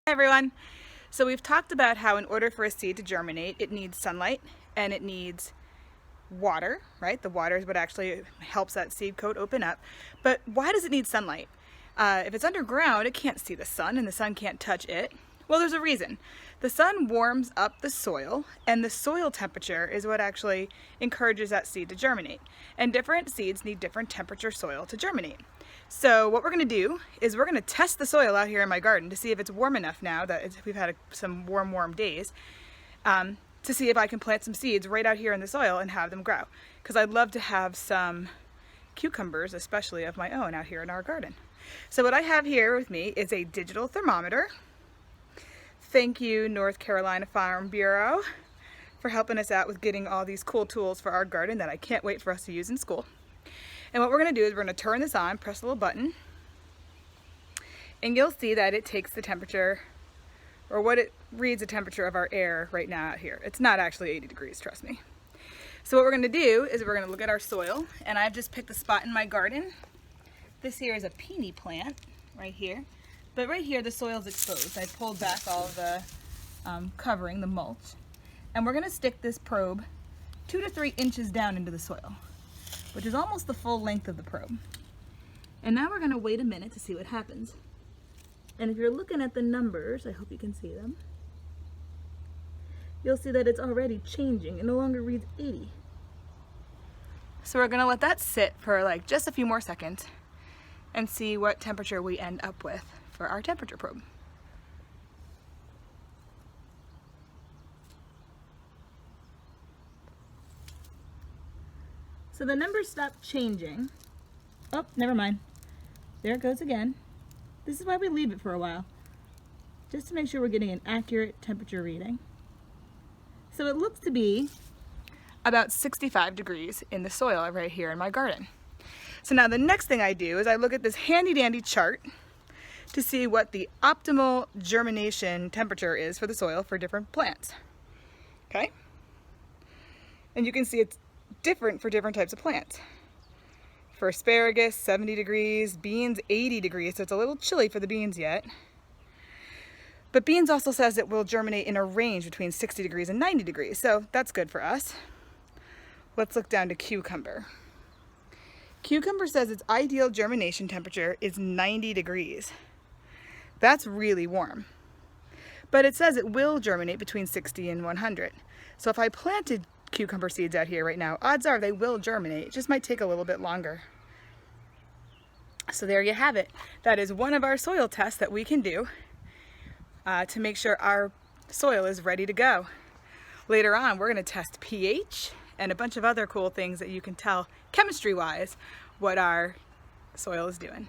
Hi everyone. So we've talked about how in order for a seed to germinate, it needs sunlight and it needs water, right? The water is what actually helps that seed coat open up. But why does it need sunlight? If it's underground, it can't see the sun and the sun can't touch it. Well, there's a reason. The sun warms up the soil, and the soil temperature is what actually encourages that seed to germinate. And different seeds need different temperature soil to germinate. So what we're going to do is we're going to test the soil out here in my garden to see if it's warm enough now that we've had some warm days, to see if I can plant some seeds right out here in the soil and have them grow. Because I'd love to have some cucumbers, especially of my own, out here in our garden. So what I have here with me is a digital thermometer. Thank you, North Carolina Farm Bureau, for helping us out with getting all these cool tools for our garden that I can't wait for us to use in school. And what we're going to do is we're going to turn this on, press a little button, and you'll see that it takes the temperature, or what it reads the temperature of our air right now out here. It's not actually 80 degrees, trust me. So what we're going to do is we're going to look at our soil, and I've just picked a spot in my garden. This here is a peony plant right here, but right here the soil's exposed. I pulled back all the covering, the mulch, and we're going to stick this probe 2 to 3 inches down into the soil, which is almost the full length of the probe. And now we're going to wait a minute to see what happens. And if you're looking at the numbers, I hope you can see them, you'll see that it's already changing. It no longer reads 80. So we're going to let that sit for like just a few more seconds and see what temperature we end up with for our temperature probe. So the numbers stopped changing. Oh, never mind. There it goes again. This is why we leave it for a while, just to make sure we're getting an accurate temperature reading. So it looks to be about 65 degrees in the soil right here in my garden. So now the next thing I do is I look at this handy dandy chart to see what the optimal germination temperature is for the soil for different plants. Okay? And you can see it's different for different types of plants. For asparagus, 70 degrees, beans, 80 degrees, so it's a little chilly for the beans yet. But beans also says it will germinate in a range between 60 degrees and 90 degrees, so that's good for us. Let's look down to cucumber. Cucumber says its ideal germination temperature is 90 degrees. That's really warm. But it says it will germinate between 60 and 100. So if I planted cucumber seeds out here right now, odds are they will germinate. It just might take a little bit longer. So there you have it. That is one of our soil tests that we can do to make sure our soil is ready to go. Later on, we're going to test pH and a bunch of other cool things that you can tell chemistry-wise what our soil is doing.